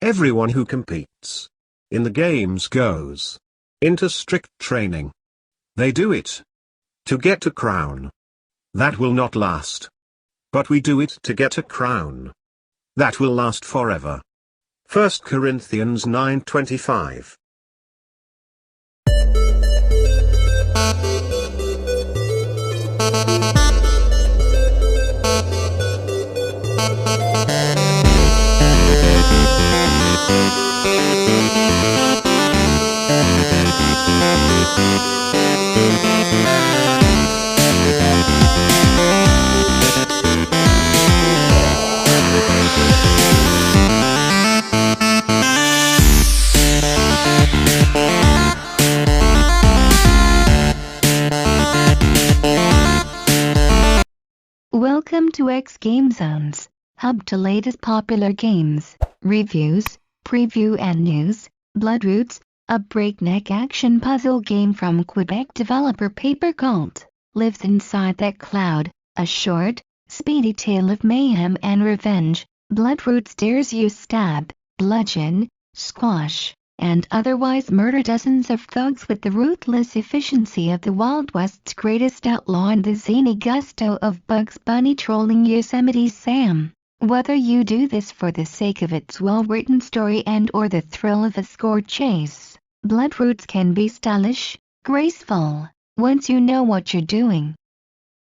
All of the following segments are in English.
Everyone who competes in the games goes into strict training. They do it to get a crown. That will not last. But we do it to get a crown that will last forever. 1 Corinthians 9:25. Welcome to xGameZones, hub to latest popular games, reviews, preview and news. Bloodroots, a breakneck action puzzle game from Quebec developer Paper Cult, lives inside that cloud, a short, speedy tale of mayhem and revenge. Bloodroots dares you stab, bludgeon, squash, and otherwise murder dozens of thugs with the ruthless efficiency of the Wild West's greatest outlaw and the zany gusto of Bugs Bunny trolling Yosemite Sam. Whether you do this for the sake of its well-written story and or the thrill of a score chase, Bloodroots can be stylish, graceful, once you know what you're doing,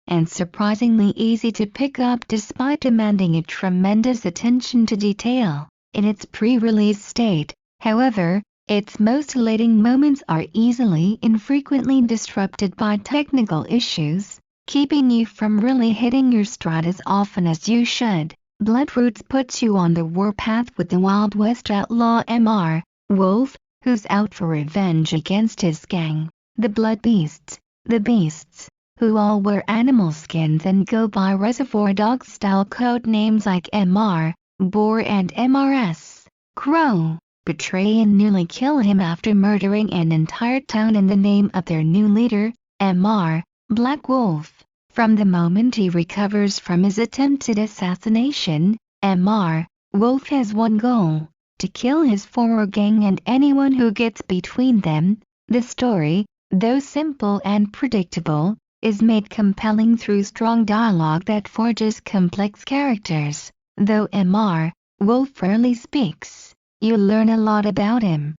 and surprisingly easy to pick up despite demanding a tremendous attention to detail. In its pre-release state, however, its most elating moments are easily and frequently disrupted by technical issues, keeping you from really hitting your stride as often as you should. Bloodroots puts you on the warpath with the Wild West outlaw Mr. Wolf, who's out for revenge against his gang, the Blood Beasts, the Beasts, who all wear animal skins and go by Reservoir Dogs-style code names like Mr. Boar and Mrs. Crow, betray and nearly kill him after murdering an entire town in the name of their new leader, Mr. Black Wolf. From the moment he recovers from his attempted assassination, Mr. Wolf has one goal: to kill his former gang and anyone who gets between them. The story, though simple and predictable, is made compelling through strong dialogue that forges complex characters. Though Mr. Wolf rarely speaks, you learn a lot about him.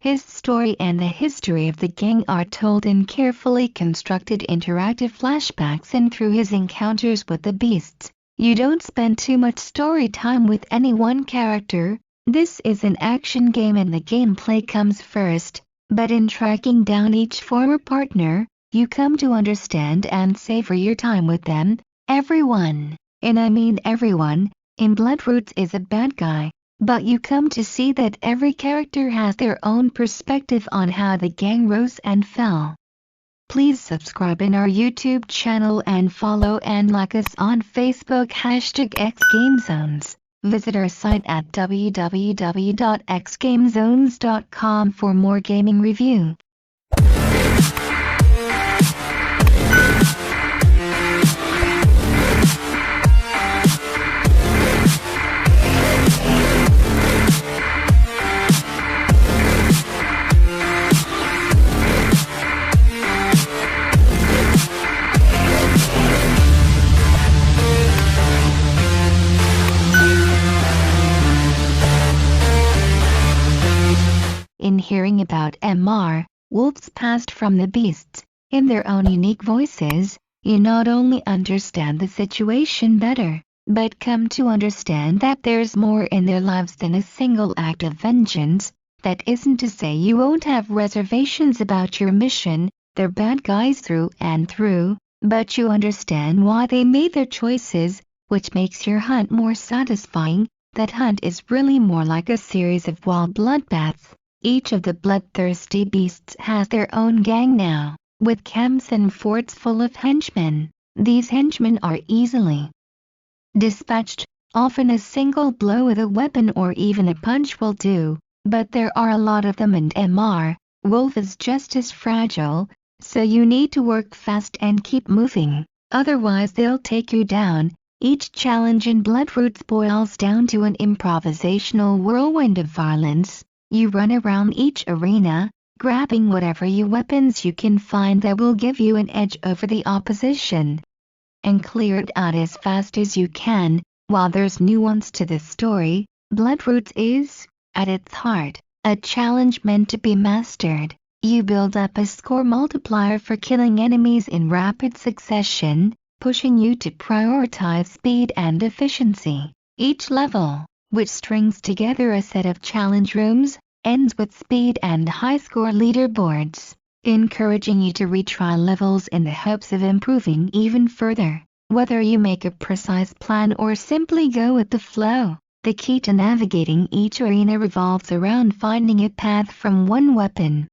His story and the history of the gang are told in carefully constructed interactive flashbacks, and through his encounters with the beasts, you don't spend too much story time with any one character. This is an action game and the gameplay comes first, but in tracking down each former partner, you come to understand and savor your time with them. Everyone, and I mean everyone, in Bloodroots is a bad guy, but you come to see that every character has their own perspective on how the gang rose and fell. Please subscribe in our YouTube channel and follow and like us on Facebook #xGameZones. Visit our site at www.xgamezones.com for more gaming review. In hearing about Mr. Wolf's past from the beasts, in their own unique voices, you not only understand the situation better, but come to understand that there's more in their lives than a single act of vengeance. That isn't to say you won't have reservations about your mission. They're bad guys through and through, but you understand why they made their choices, which makes your hunt more satisfying. That hunt is really more like a series of wild bloodbaths. Each of the bloodthirsty beasts has their own gang now, with camps and forts full of henchmen. These henchmen are easily dispatched. Often a single blow with a weapon or even a punch will do, but there are a lot of them, and Mr. Wolf is just as fragile, so you need to work fast and keep moving, otherwise they'll take you down. Each challenge in Bloodroots boils down to an improvisational whirlwind of violence. You run around each arena, grabbing whatever weapons you can find that will give you an edge over the opposition, and clear it out as fast as you can. While there's nuance to this story, Bloodroots is, at its heart, a challenge meant to be mastered. You build up a score multiplier for killing enemies in rapid succession, pushing you to prioritize speed and efficiency. Each level, which strings together a set of challenge rooms, ends with speed and high score leaderboards, encouraging you to retry levels in the hopes of improving even further. Whether you make a precise plan or simply go with the flow, the key to navigating each arena revolves around finding a path from one weapon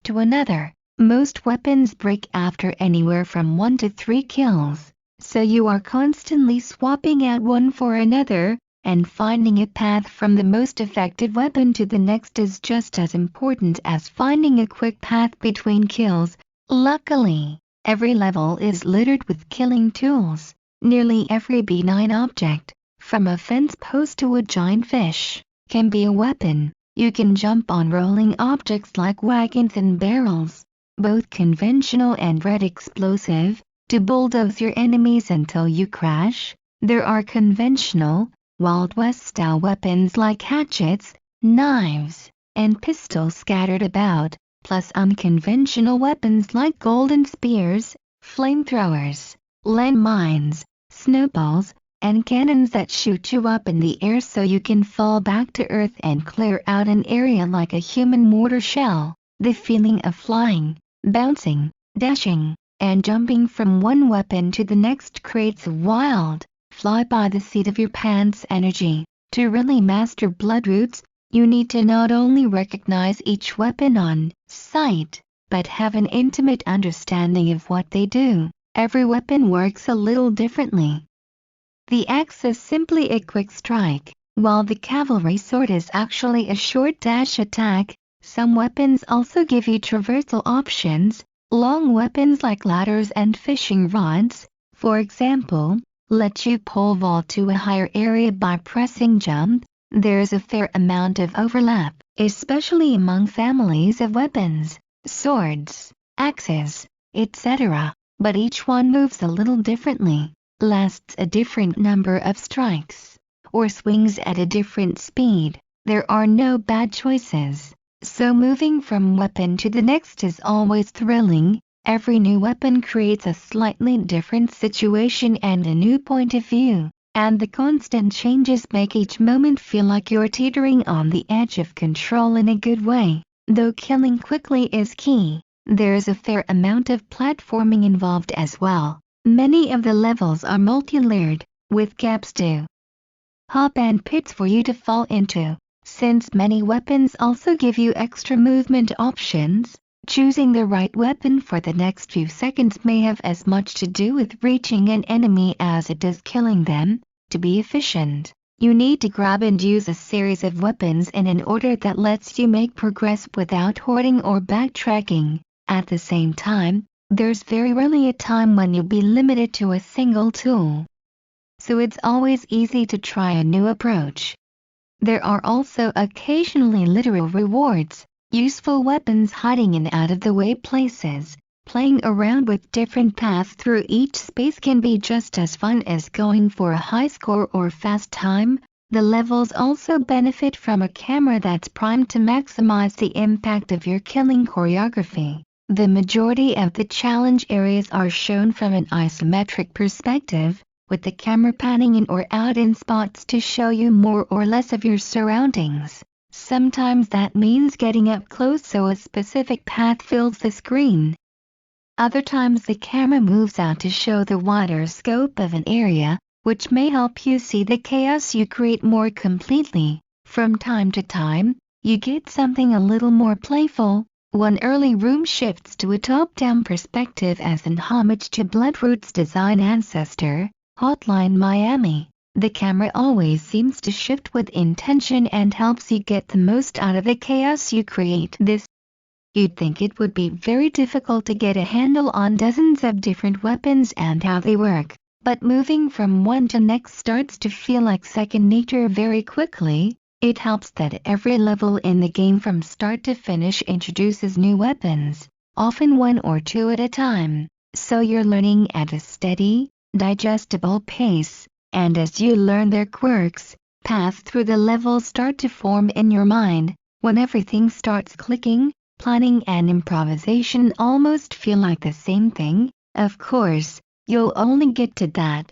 to another. Most weapons break after anywhere from 1 to 3 kills, so you are constantly swapping out one for another, and finding a path from the most effective weapon to the next is just as important as finding a quick path between kills. Luckily, every level is littered with killing tools. Nearly every benign object, from a fence post to a giant fish, can be a weapon. You can jump on rolling objects like wagons and barrels, both conventional and red explosive, to bulldoze your enemies until you crash. There are conventional, Wild West-style weapons like hatchets, knives, and pistols scattered about, plus unconventional weapons like golden spears, flamethrowers, landmines, snowballs, and cannons that shoot you up in the air so you can fall back to earth and clear out an area like a human mortar shell. The feeling of flying, bouncing, dashing, and jumping from one weapon to the next creates a wild, fly-by-the-seat-of-your-pants energy. To really master Bloodroots, you need to not only recognize each weapon on sight, but have an intimate understanding of what they do. Every weapon works a little differently. The axe is simply a quick strike, while the cavalry sword is actually a short dash attack. Some weapons also give you traversal options, long weapons like ladders and fishing rods, for example, let you pole vault to a higher area by pressing jump. There's a fair amount of overlap, especially among families of weapons, swords, axes, etc., but each one moves a little differently, lasts a different number of strikes, or swings at a different speed. There are no bad choices, so moving from weapon to the next is always thrilling. Every new weapon creates a slightly different situation and a new point of view, and the constant changes make each moment feel like you're teetering on the edge of control in a good way. Though killing quickly is key, there's a fair amount of platforming involved as well. Many of the levels are multi-layered, with gaps to hop and pits for you to fall into. Since many weapons also give you extra movement options, choosing the right weapon for the next few seconds may have as much to do with reaching an enemy as it does killing them. To be efficient, you need to grab and use a series of weapons in an order that lets you make progress without hoarding or backtracking. At the same time, there's very rarely a time when you'll be limited to a single tool, so it's always easy to try a new approach. There are also occasionally literal rewards, useful weapons hiding in out-of-the-way places. Playing around with different paths through each space can be just as fun as going for a high score or fast time. The levels also benefit from a camera that's primed to maximize the impact of your killing choreography. The majority of the challenge areas are shown from an isometric perspective, with the camera panning in or out in spots to show you more or less of your surroundings. Sometimes that means getting up close so a specific path fills the screen. Other times the camera moves out to show the wider scope of an area, which may help you see the chaos you create more completely. From time to time, you get something a little more playful. One early room shifts to a top-down perspective as an homage to Bloodroots' design ancestor, Hotline Miami. The camera always seems to shift with intention and helps you get the most out of the chaos you create. You'd think it would be very difficult to get a handle on dozens of different weapons and how they work, but moving from one to next starts to feel like second nature very quickly. It helps that every level in the game from start to finish introduces new weapons, often one or two at a time, so you're learning at a steady, digestible pace, and as you learn their quirks, paths through the levels start to form in your mind. When everything starts clicking, planning and improvisation almost feel like the same thing. Of course, you'll only get to that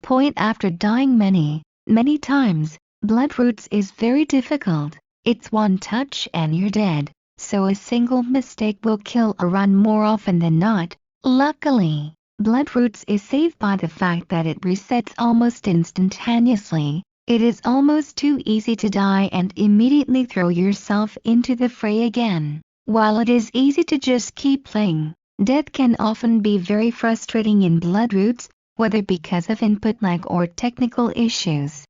point after dying many, many times. Bloodroots is very difficult. It's one touch and you're dead, so a single mistake will kill a run more often than not. Luckily, Bloodroots is saved by the fact that it resets almost instantaneously. It is almost too easy to die and immediately throw yourself into the fray again. While it is easy to just keep playing, death can often be very frustrating in Bloodroots, whether because of input lag or technical issues.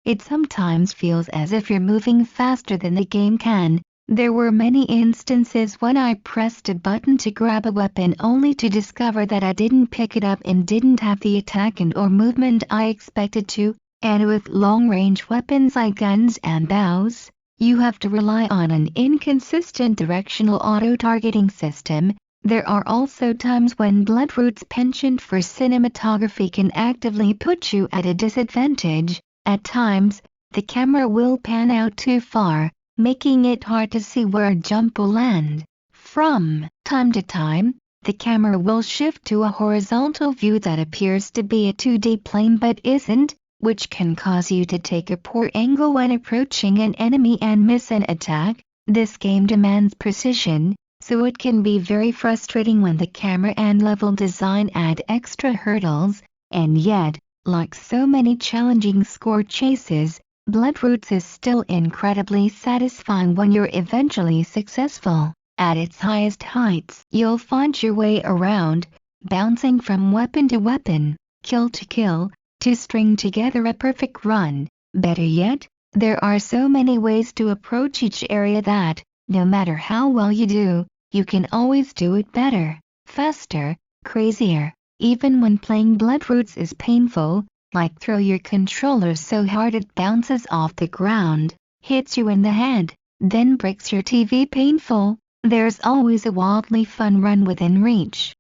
It sometimes feels as if you're moving faster than the game can. There were many instances when I pressed a button to grab a weapon only to discover that I didn't pick it up and didn't have the attack and/or movement I expected to, and with long-range weapons like guns and bows, you have to rely on an inconsistent directional auto-targeting system. There are also times when Bloodroot's penchant for cinematography can actively put you at a disadvantage. At times, the camera will pan out too far, making it hard to see where a jump will land. From time to time, the camera will shift to a horizontal view that appears to be a 2D plane but isn't, which can cause you to take a poor angle when approaching an enemy and miss an attack. This game demands precision, so it can be very frustrating when the camera and level design add extra hurdles, and yet, like so many challenging score chases, Bloodroots is still incredibly satisfying when you're eventually successful. At its highest heights, you'll find your way around, bouncing from weapon to weapon, kill to kill, to string together a perfect run. Better yet, there are so many ways to approach each area that, no matter how well you do, you can always do it better, faster, crazier. Even when playing Bloodroots is painful, like throw your controller so hard it bounces off the ground, hits you in the head, then breaks your TV painful, there's always a wildly fun run within reach.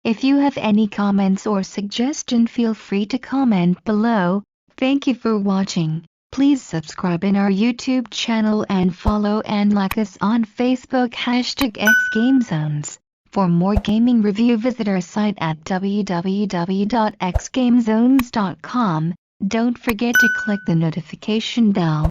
If you have any comments or suggestion, feel free to comment below. Thank you for watching. Please subscribe in our YouTube channel and follow and like us on Facebook #xGameZones. For more gaming review, visit our site at www.xgamezones.com. Don't forget to click the notification bell.